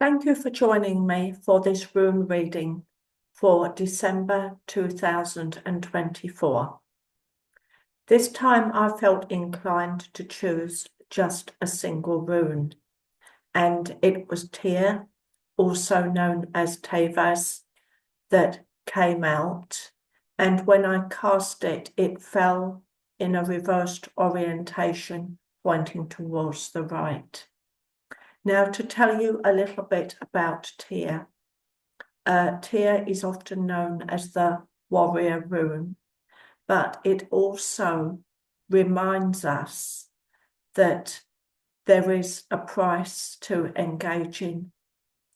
Thank you for joining me for this Rune reading for December 2024. This time I felt inclined to choose just a single rune, and it was Tyr, also known as Tevas, that came out, and when I cast it, it fell in a reversed orientation pointing towards the right. Now, to tell you a little bit about Tyr. Tyr is often known as the warrior rune, but it also reminds us that there is a price to engaging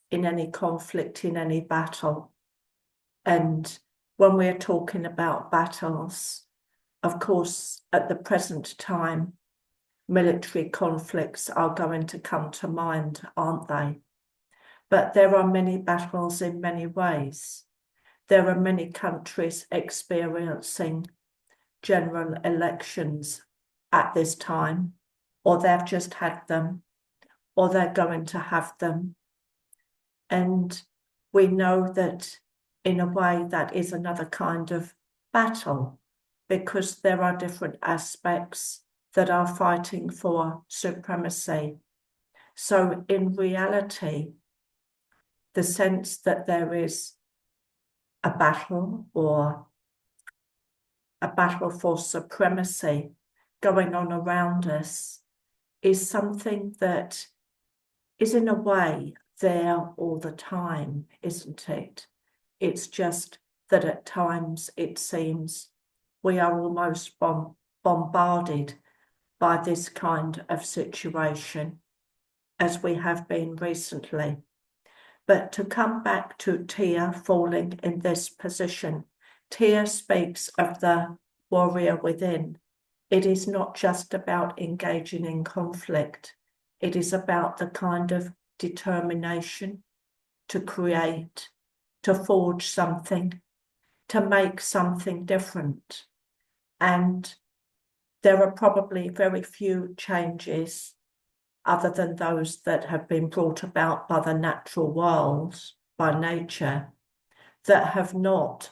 in any conflict, in any battle. And when we're talking about battles, of course, at the present time, military conflicts are going to come to mind, aren't they? But there are many battles in many ways. There are many countries experiencing general elections at this time, or they've just had them, or they're going to have them. And we know that in a way that is another kind of battle, because there are different aspects that are fighting for supremacy. So in reality, the sense that there is a battle or a battle for supremacy going on around us is something that is in a way there all the time, isn't it? It's just that at times it seems we are almost bombarded by this kind of situation, as we have been recently. But to come back to Tyr falling in this position, Tyr speaks of the warrior within. It is not just about engaging in conflict. It is about the kind of determination to create, to forge something, to make something different. And there are probably very few changes other than those that have been brought about by the natural world, by nature, that have not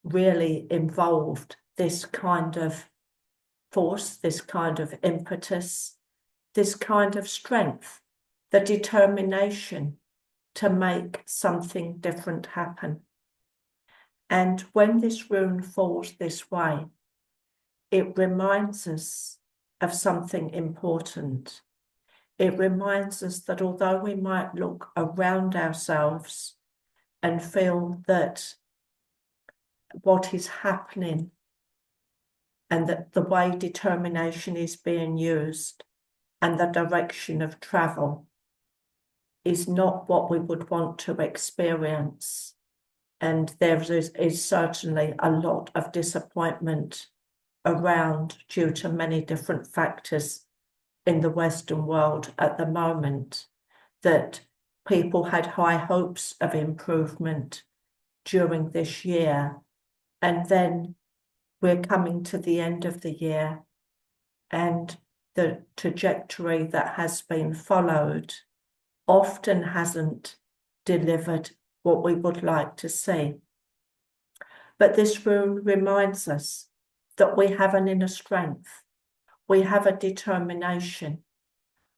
really involved this kind of force, this kind of impetus, this kind of strength, the determination to make something different happen. And when this rune falls this way, it reminds us of something important. It reminds us that although we might look around ourselves and feel that what is happening and that the way determination is being used and the direction of travel is not what we would want to experience. And there is certainly a lot of disappointment around due to many different factors in the Western world at the moment, that people had high hopes of improvement during this year. And then we're coming to the end of the year, and the trajectory that has been followed often hasn't delivered what we would like to see. But this rune reminds us that we have an inner strength, we have a determination,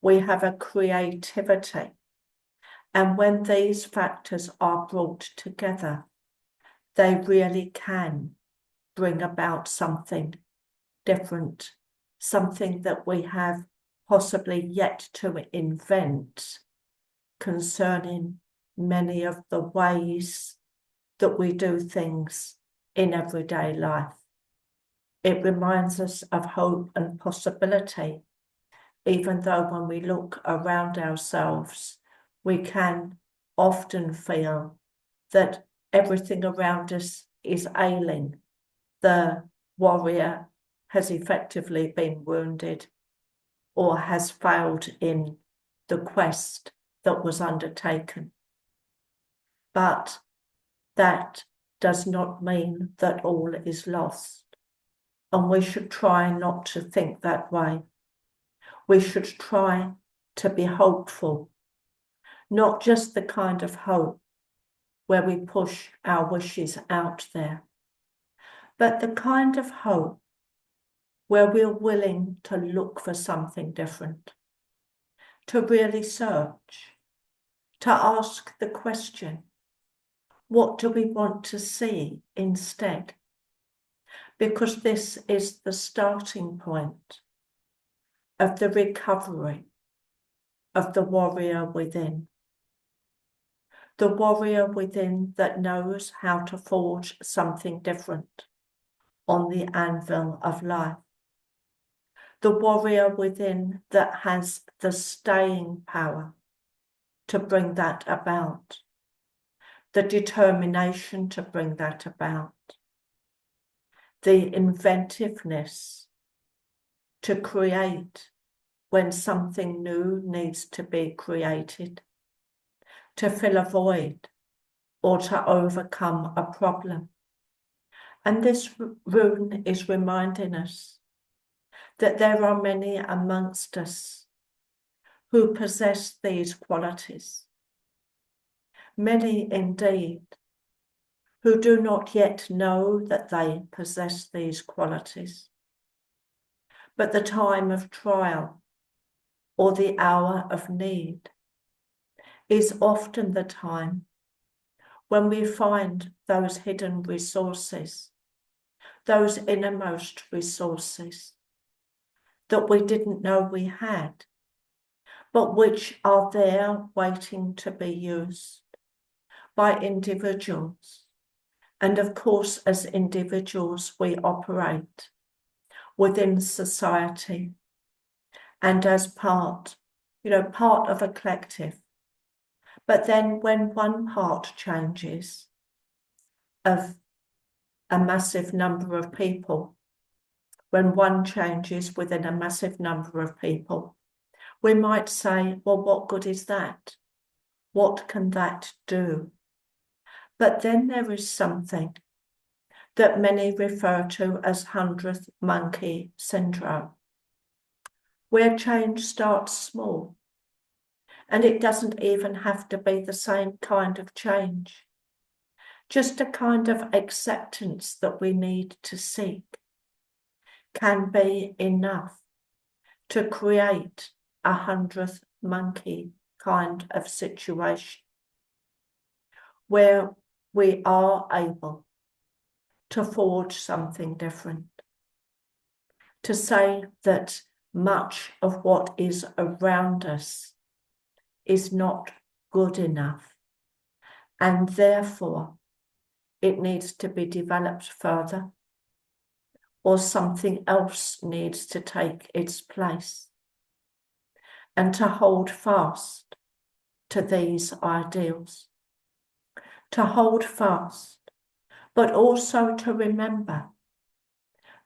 we have a creativity. And when these factors are brought together, they really can bring about something different, something that we have possibly yet to invent concerning many of the ways that we do things in everyday life. It reminds us of hope and possibility, even though when we look around ourselves, we can often feel that everything around us is ailing. The warrior has effectively been wounded or has failed in the quest that was undertaken. But that does not mean that all is lost. And we should try not to think that way. We should try to be hopeful, not just the kind of hope where we push our wishes out there, but the kind of hope where we're willing to look for something different, to really search, to ask the question, what do we want to see instead? Because this is the starting point of the recovery of the warrior within. The warrior within that knows how to forge something different on the anvil of life. The warrior within that has the staying power to bring that about, the determination to bring that about, the inventiveness to create when something new needs to be created, to fill a void or to overcome a problem. And this rune is reminding us that there are many amongst us who possess these qualities. Many indeed who do not yet know that they possess these qualities. But the time of trial or the hour of need is often the time when we find those hidden resources, those innermost resources that we didn't know we had, but which are there waiting to be used by individuals. And of course, as individuals, we operate within society and as part of a collective. But then when one part changes of a massive number of people, when one changes within a massive number of people, we might say, well, what good is that? What can that do? But then there is something that many refer to as 100th monkey syndrome, where change starts small. And it doesn't even have to be the same kind of change. Just a kind of acceptance that we need to seek can be enough to create 100th monkey kind of situation where we are able to forge something different, to say that much of what is around us is not good enough, and therefore it needs to be developed further, or something else needs to take its place, and to hold fast to these ideals, to hold fast, but also to remember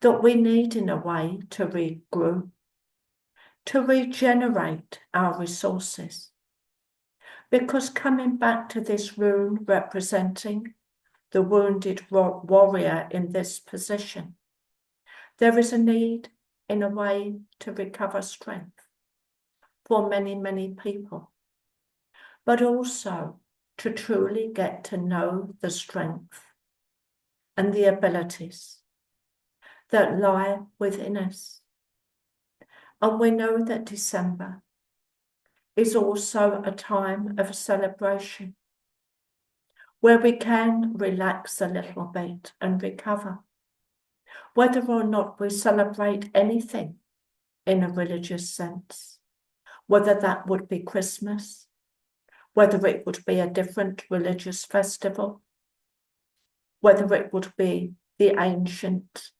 that we need, in a way, to regroup, to regenerate our resources. Because coming back to this rune representing the wounded warrior in this position, there is a need, in a way, to recover strength for many, many people, but also to truly get to know the strength and the abilities that lie within us. And we know that December is also a time of celebration where we can relax a little bit and recover. Whether or not we celebrate anything in a religious sense, whether that would be Christmas, whether it would be a different religious festival, whether it would be the ancient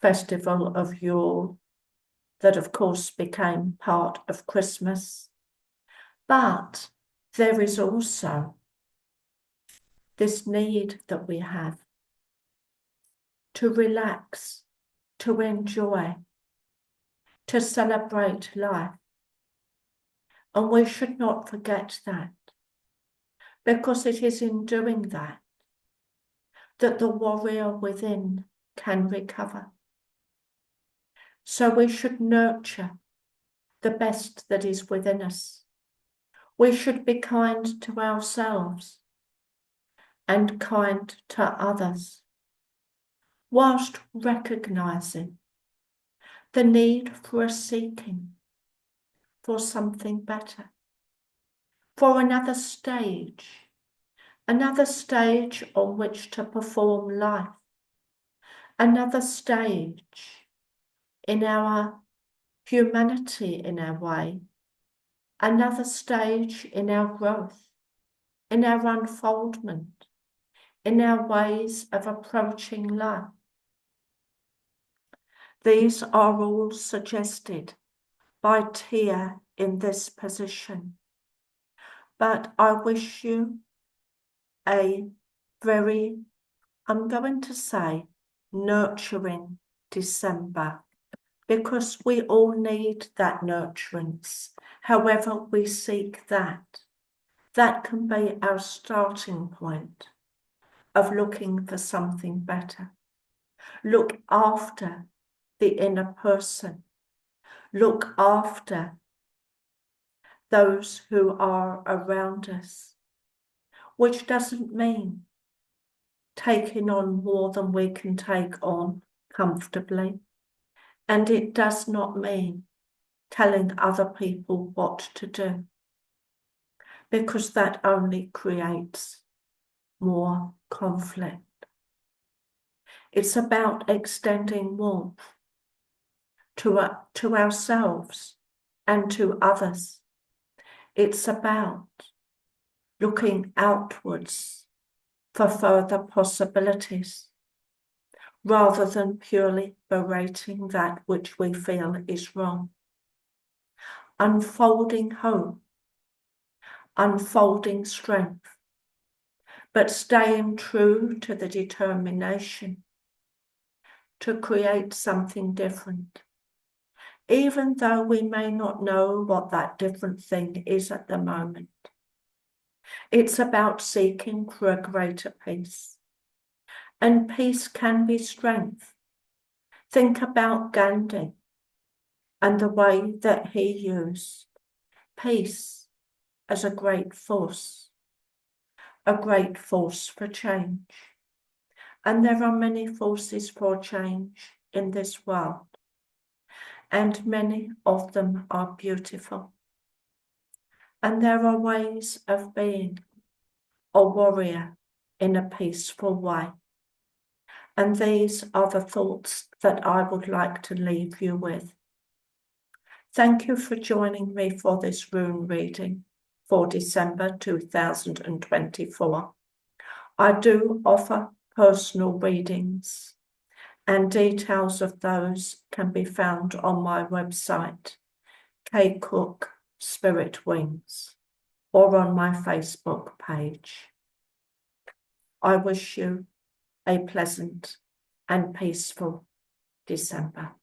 festival of Yule, that of course became part of Christmas. But there is also this need that we have to relax, to enjoy, to celebrate life. And we should not forget that, because it is in doing that that the warrior within can recover. So we should nurture the best that is within us. We should be kind to ourselves and kind to others, whilst recognising the need for a seeking for something better, for another stage on which to perform life, another stage in our humanity in our way, another stage in our growth, in our unfoldment, in our ways of approaching life. These are all suggested by Tia in this position, but I wish you a very, I'm going to say, nurturing December, because we all need that nurturance, however we seek that. That can be our starting point of looking for something better. Look after the inner person. Look after those who are around us, which doesn't mean taking on more than we can take on comfortably. And it does not mean telling other people what to do, because that only creates more conflict. It's about extending warmth to ourselves and to others. It's about looking outwards for further possibilities, rather than purely berating that which we feel is wrong. Unfolding hope, unfolding strength, but staying true to the determination to create something different, even though we may not know what that different thing is at the moment. It's about seeking for a greater peace. And peace can be strength. Think about Gandhi and the way that he used peace as a great force for change. And there are many forces for change in this world, and many of them are beautiful. And there are ways of being a warrior in a peaceful way. And these are the thoughts that I would like to leave you with. Thank you for joining me for this rune reading for December 2024. I do offer personal readings, and details of those can be found on my website, K Cook Spirit Wings, or on my Facebook page. I wish you a pleasant and peaceful December.